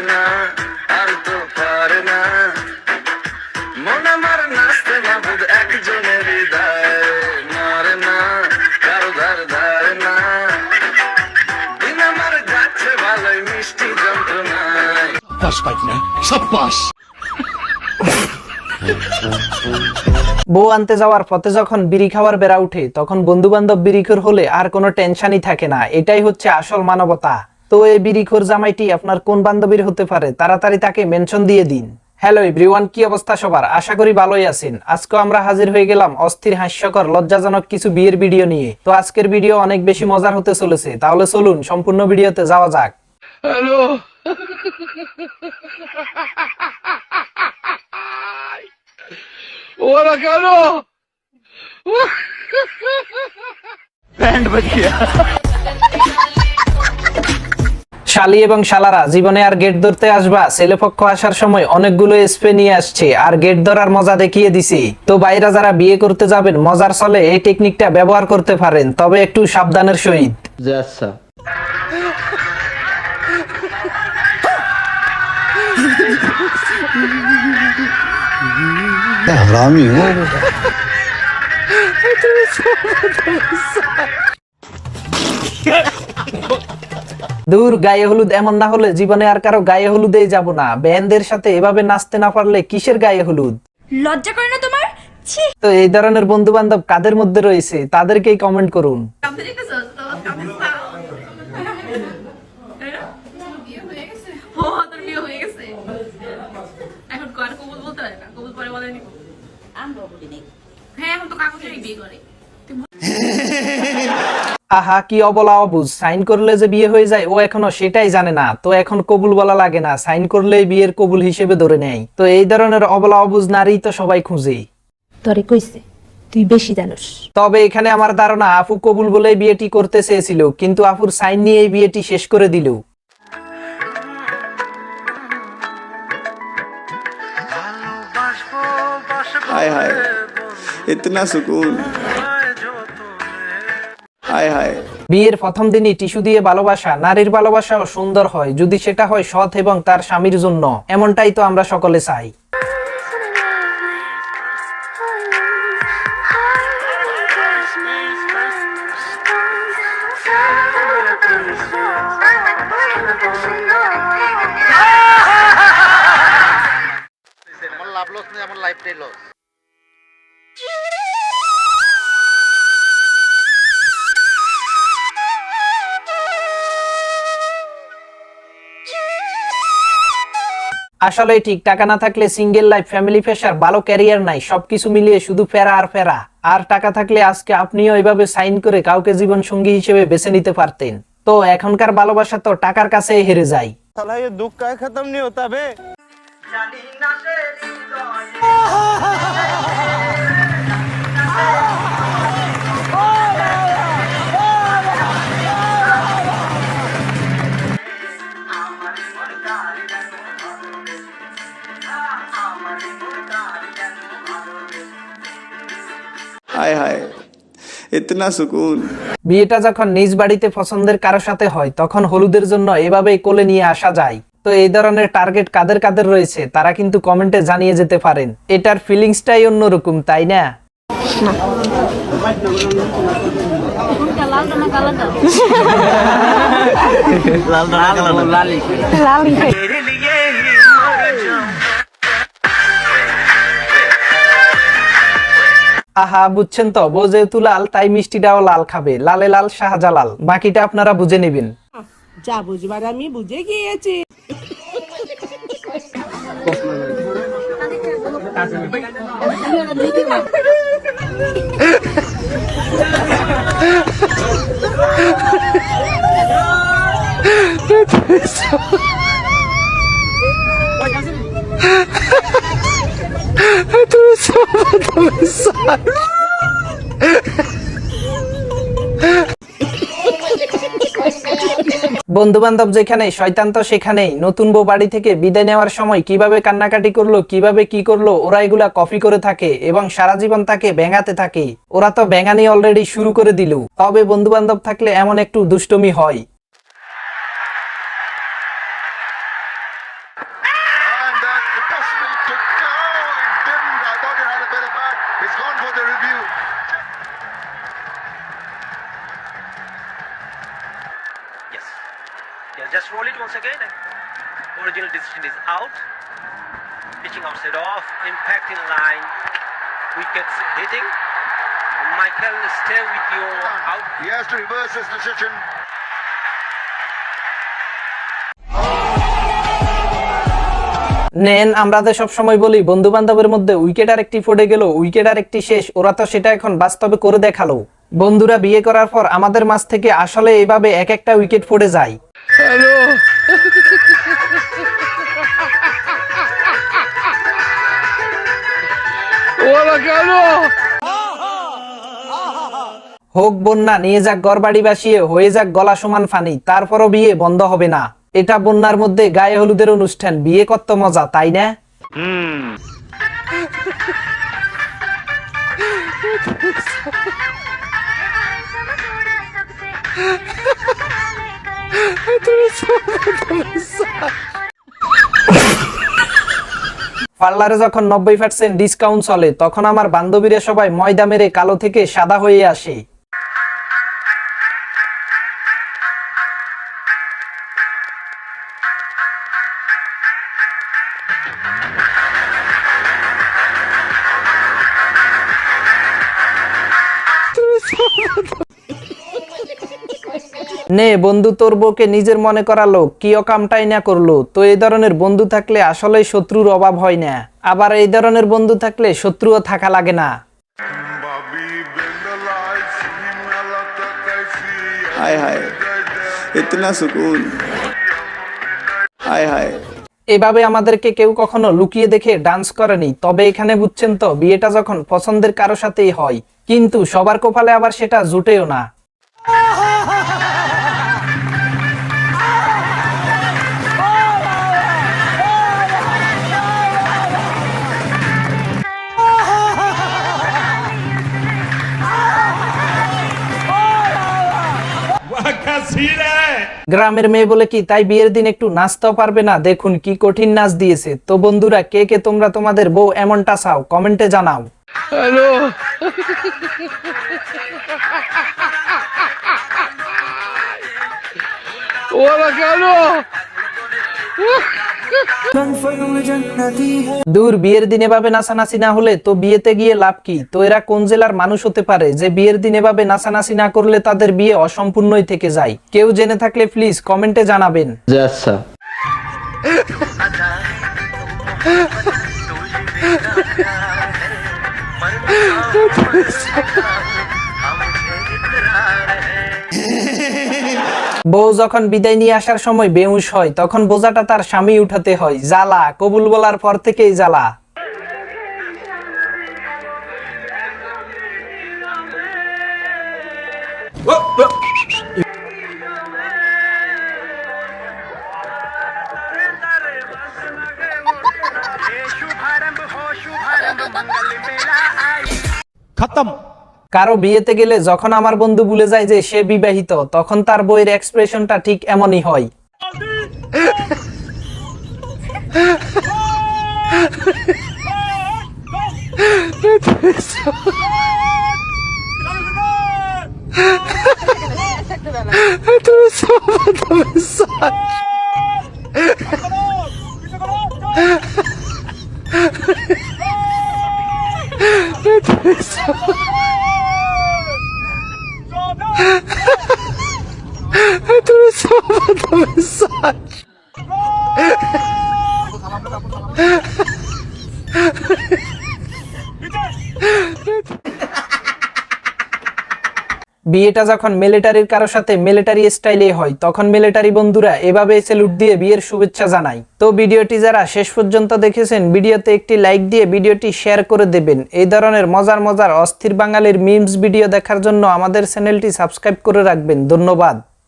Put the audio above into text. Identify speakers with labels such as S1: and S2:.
S1: না আর তো পারে না মন আমার নাচতে মাবুদ একজনের হৃদয় মারে না কারো ধার ধারে না দিন আমার যাচ্ছে ভালোই মিষ্টি যন্ত্রণায়
S2: পাস পাই না সব পাস।
S3: বউ আনতে যাওয়ার পথে যখন বিড়ি খাওয়ার বেড়া উঠে তখন বন্ধু বান্ধব বিড়িখোর হলে আর কোনো টেনশনই থাকে না। এটাই হচ্ছে আসল মানবতা। তো এই বিড়িখোর জামাইটি আপনার কোন বান্ধবীর হতে পারে তাড়াতাড়ি তাকে মেনশন দিয়ে দিন। হ্যালো এভরিওয়ান, কি অবস্থা সবার? আশা করি ভালোই আছেন। আজকে আমরা হাজির হয়ে গেলাম অস্থির হাস্যকর লজ্জাজনক কিছু বিয়ের ভিডিও নিয়ে। তো আজকের ভিডিও অনেক বেশি মজার হতে চলেছে, তাহলে চলুন সম্পূর্ণ ভিডিওতে যাওয়া যাক।
S2: হ্যালো ওরা কেন ব্যান্ড বাজিয়া।
S3: শালি এবং শালারা, জীবনে আর গেট ধরতে আসবা? ছেলেপক্ষ আসার সময় অনেকগুলো স্প্রে নিয়ে আসছে আর গেট ধরার মজা দেখিয়ে দিছি। তো বাইরা যারা বিয়ে করতে যাবেন মজার ছলে এই টেকনিকটা ব্যবহার করতে পারেন, তবে একটু সাবধানের সহিত।
S4: আচ্ছা हरामी हो।
S3: দূর, গায়ে হলুদ এমন না হলে জীবনে আর কারো গায়ে হলুদেই যাব না। ব্যান্ডের সাথে এভাবে নাচতে না পারলে কিসের গায়ে হলুদ?
S5: লজ্জা করে না তোমার?
S3: তো এই ধরনের বন্ধু বান্ধব কাদের মধ্যে রয়েছে তাদেরকেই কমেন্ট করুন। আহা, কি অবলা অবুঝ! সাইন করলে যে বিয়ে হয়ে যায় ও এখনো সেটাই জানে না। তো এখন কবুল বলা লাগে না, সাইন করলেই বিয়ের কবুল হিসেবে ধরে নেয়। তো এই ধরনের অবলা অবুঝ নারী তো সবাই খুঁজে।
S5: তোরে কইছে তুই বেশি জানোস।
S3: তবে এখানে আমার ধারণা আপু কবুল বলেই বিয়েটি করতে চেয়েছিল, কিন্তু আপুর সাইন নিয়েই বিয়েটি শেষ করে দিল।
S6: हाय हाय इतना सुकून हाय हाय।
S3: বিয়ের প্রথম দিনই টিস্যু দিয়ে ভালোবাসা। নারীর ভালোবাসাও সুন্দর হয় যদি সেটা হয় সৎ এবং তার স্বামীর জন্য। এমনটাই তো আমরা সকলে চাই। আসলে ঠিক, টাকা না থাকলে সিঙ্গেল লাইফ, ফ্যামিলি প্রেশার, ভালো ক্যারিয়ার নাই, সবকিছু মিলিয়ে শুধু ফেরা আর ফেরা। আর টাকা থাকলে আজকে আপনিও এইভাবে সাইন করে কাউকে জীবন সঙ্গী হিসেবে বেছে নিতে পারতেন। তো এখনকার ভালোবাসা তো টাকার কাছে হেরে যায়।
S6: साला ये दुख का खत्म नहीं होता बे। हाय हाय इतना सुकून।
S3: বিয়েটা যখন নিজ বাড়িতে পছন্দের কারো সাথে হয় তখন হলুদের জন্য এভাবেই কোলে নিয়ে আসা যায়। তো এই ধরনের টার্গেট কাদের কাদের রয়েছে তারা কিন্তু কমেন্টে জানিয়ে যেতে পারেন। এটার ফিলিংসটাই অন্যরকম, তাই না? আহা, বুঝছেন তো, বউ যেহেতু লাল তাই মিষ্টিটাও লাল খাবে। লালে লাল শাহজালাল, বাকিটা আপনারা বুঝে নেবেন।
S7: যা বুঝবার আমি বুঝে গিয়েছি।
S3: বন্ধু বান্ধব যেখানে শয়তান তো সেখানেই। নতুন বউ বাড়ি থেকে বিদায় নেওয়ার সময় কিভাবে কান্নাকাটি করলো, কিভাবে কি করলো, ওরা এগুলা কপি করে থাকে এবং সারা জীবন তাকে ব্যাঙাতে থাকে। ওরা তো ব্যাঙানি অলরেডি শুরু করে দিল। তবে বন্ধু বান্ধব থাকলে এমন একটু দুষ্টমি হয়।
S4: had a better bat. It's gone for the review.
S8: Yes. Yeah, just roll it once again. Original decision is out. Pitching outside off. Impact in line. Wickets hitting. Michael, stay with your out.
S4: He has to reverse his decision.
S3: নেন, আমরা তো সবসময় বলি বন্ধু বান্ধবের মধ্যে wicket আর একটি পড়ে গেল, উইকেট আর একটি শেষ। ওরা তো সেটা এখন বাস্তবে করে দেখালো। বন্ধুরা, বিয়ে করার পর আমাদের মাঝ থেকে আসলে এইভাবে এক একটা উইকেট পড়ে যায়। হোক বন্যা, নিয়ে যাক ঘরবাড়ি বাসিয়ে, হয়ে যাক গলা সমান ফানি, তারপরও বিয়ে বন্ধ হবে না। এটা বন্যার মধ্যে গায়ে হলুদের অনুষ্ঠান, বিয়ে কত মজা, তাই না? পার্লারে যখন 90% ডিসকাউন্ট চলে, তখন আমার বান্ধবীরা সবাই ময়দা মেরে কালো থেকে সাদা হয়ে আসে। নে বন্ধু, তোর বউকে নিজের মনে করালো, কি অকামটাই না করলো। তো এই ধরনের বন্ধু থাকলে আসলে শত্রুর অভাব হয় না, আবার এই ধরনের বন্ধু থাকলে শত্রুও থাকা লাগে না।
S6: हाय हाय इतना सुकून, हाय हाय।
S3: এভাবে আমাদেরকে কেউ কখনো লুকিয়ে দেখে ডান্স করেনি। তবে এখানে বুঝছেন তো, বিয়েটা যখন পছন্দের কারো সাথেই হয়, কিন্তু সবার কপালে আবার সেটা জুটেও না। গ্রামের মেয়ে বলে কি তাই বিয়ের দিন একটু নাচতেও পারবে না? দেখুন কি কঠিন নাচ দিয়েছে। তো বন্ধুরা, কে কে তোমরা তোমাদের বউ এমনটা চাও, কমেন্টে জানাও।
S2: হ্যালো, ওরা কেন?
S3: দূর, বিয়ের দিনে ভাবে নাচানাচি না হলে তো বিয়েতে গিয়ে লাভ কি? তো এরা কোন জেলার মানুষ হতে পারে যে বিয়ের দিনে ভাবে নাচানাচি না করলে তাদের বিয়ে অসম্পূর্ণই থেকে যায়? কেউ জেনে থাকলে প্লিজ কমেন্টে জানাবেন।
S2: আচ্ছা,
S3: বউ যখন বিদায় নিয়ে আসার সময় বেহুশ হয়, তখন বোঝাটা তার স্বামী উঠাতে হয়। জ্বালা, কবুল বলার পর থেকেই জ্বালা।
S2: খতম।
S3: কারো বিয়েতে গেলে যখন আমার বন্ধু ভুলে যায় যে সে বিবাহিত, তখন তার বইয়ের এক্সপ্রেশনটা ঠিক এমনই হয়। বিয়েটা যখন মিলিটারির কারো সাথে মিলিটারি স্টাইলে হয়, তখন মিলিটারি বন্ধুরা এভাবে স্যালুট দিয়ে বিয়ের শুভেচ্ছা জানায়। তো ভিডিওটি যারা শেষ পর্যন্ত দেখেছেন, ভিডিওতে একটি লাইক দিয়ে ভিডিওটি শেয়ার করে দেবেন। এই ধরনের মজার মজার অস্থির বাঙালির মিমস ভিডিও দেখার জন্য আমাদের চ্যানেলটি সাবস্ক্রাইব করে রাখবেন। ধন্যবাদ।